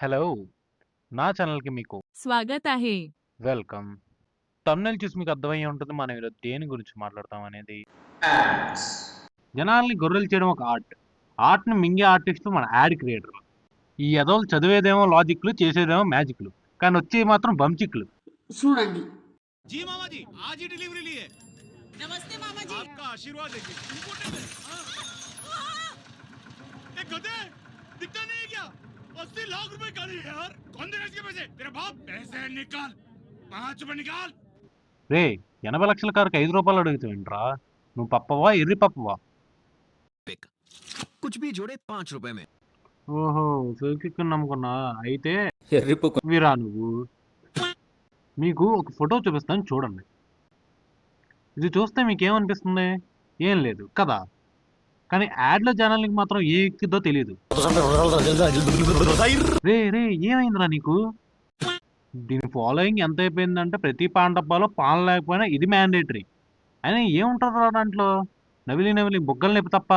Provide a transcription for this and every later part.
Hello! నా ఛానల్‌కి మీకు स्वागत आहे. వెల్కమ్. థంబ్‌నెయిల్ చూసి మీకు అర్థమయ్యే ఉంటుంది మనం ఈరోజు దేని గురించి మాట్లాడతాం అనేది. యాడ్స్. జనాల్ని గొర్రెలు చేయడం ఒక ఆర్ట్. ఆర్ట్‌ని మింగే ఆర్టిస్టులు మన యాడ్ క్రియేటర్లు. ఈ ఎదవలు చదివేదేమో లాజిక్‌లు, చేసేదేమో మ్యాజిక్‌లు. కానీ వచ్చేవి మాత్రం బంచిక్‌లు. చూడండి. जी मामा जी आज ही डिलीवरी ली है। नमस्ते मामा जी. आपका आशीर्वाद है जी। इम्पोर्टेंट है। हाँ। ए गधे दिखता नहीं है क्या? 80 लाख रुपए का है यार। कौन देगा इसके पैसे? तेरा बाप पैसे निकाल। 5 रुपए निकाल। రేయ్! 80 లక్షల కారుకి ₹5 అడుగుతావేంట్రా? నువ్వు పప్పవా? ఎర్రి పప్పవా? कुछ भी जोड़े 5 रुपए में। ఓహో! ఫేక్ నమ్ముకున్నా. అయితే విరా నువ్వు. మీకు ఒక ఫోటో చూపిస్తాను చూడండి. ఇది చూస్తే మీకేమనిపిస్తుంది? ఏం లేదు కదా! కానీ యాడ్‌లో జనాలకి మాత్రం ఏం ఎక్కిద్దో తెలీదు. ఏమైందిరా నీకు? దీని ఫాలోయింగ్ ఎంత అయిపోయిందంటే ప్రతి పాన్ డబ్బాలో పాలు లేకపోయినా ఇది మ్యాండేటరీ. అయినా ఏముంటదిరా దాంట్లో? నవిలి బుగ్గలు నొప్పి తప్ప.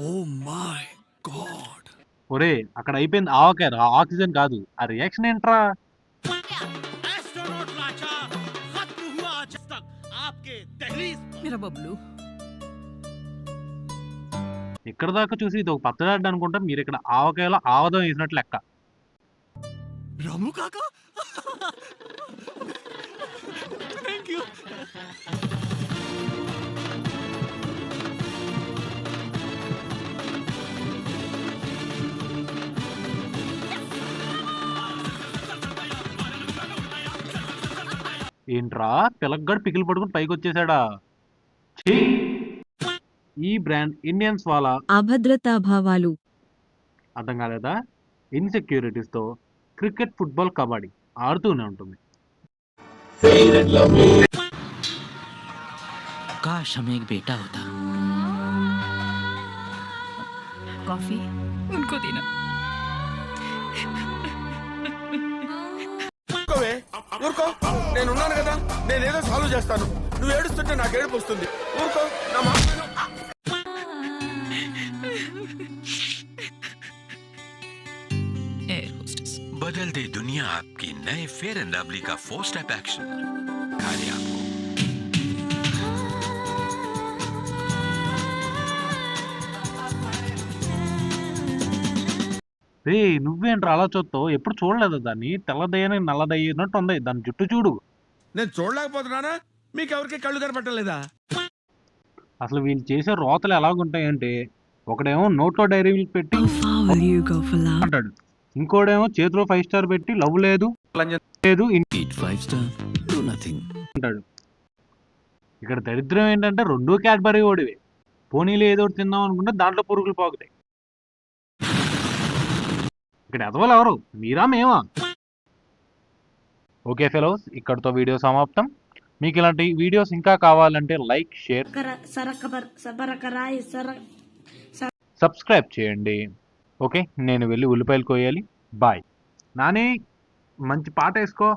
Oh my God. ఒరేయ్! అక్కడ అయిపోయింది ఆవకాయరా ఆక్సిజన్ కాదు. ఆ రియాక్షన్ ఏంట్రా? एस्ट्रोनॉट लाचा खत्म हुआ आज तक आपके दहलीज पर। मेरा बबलू. ఇక్కడ దాకా చూసి ఇది ఒక పచ్చడి అనుకుంటా మీరు ఇక్కడ ఆవకాయలో ఆవదం వేసినట్లు లెక్క. रामू काका थैंक यू। ఏంట్రా పిలగ్గాడు పికిలి పట్టుకుని పైకి వచ్చేసాడా? ఛీ! ఈ బ్రాండ్ ఇండియన్స్ వాళ్ళ అభద్రతా భావాలు. అర్థం కాలేదా? ఇన్సెక్యూరిటీస్ తో క్రికెట్, ఫుట్బాల్, కబడ్డీ ఆడుతూనే ఉంటుంది. काश हमें एक बेटा होता। कॉफी उनको देना. ఊరుకో, నేనున్నాను కదా, నేనేదో సాల్వ్ చేస్తాను. నువ్వు ఏడుస్తుంటే నాకు ఏడుపు వస్తుంది. ఊరుకో, నా మాట విను. Air hostess. बदल दे दुनिया आपकी नए फेयर एंड लवली का 4 स्टेप एक्शन। खाली आपको రే నువ్వేంట్రా అలా చూస్తావు? ఎప్పుడు చూడలేదు దాన్ని. తెల్లదయ్యని నల్లదయ్యనట్టు ఉంది దాని జుట్టు చూడు. నేను చూడలేకపోతున్నానా? మీకు ఎవరికి కళ్ళు కనపట్టలేదా? అసలు వీళ్ళు చేసే రోతలు ఎలాగుంటాయంటే ఒకడేమో నోట్లో డైరీ మిల్క్ పెట్టి అంటాడు, ఇంకోడేమో చేతిలో 5 స్టార్ పెట్టి లవ్ లేదు లేదు eat 5 star, do nothing. అంటాడు. ఇక్కడ దరిద్రం ఏంటంటే రెండూ క్యాడ్బరీ ఓడివే. పోనీలు ఏదో ఒకటి తిందాం అనుకుంటే దాంట్లో పురుగులు పోగుతాయి. ఇక్కడ ఎదవలు ఎవరు? మీరా మేమా? ఓకే ఫెలోస్, ఇక్కడతో వీడియో సమాప్తం. మీకు ఇలాంటి వీడియోస్ ఇంకా కావాలంటే లైక్, షేర్, సబ్స్క్రైబ్ చేయండి. ఓకే, నేను వెళ్ళి ఉల్లిపాయలు కోయాలి. బాయ్. నాని మంచి పాట వేసుకో.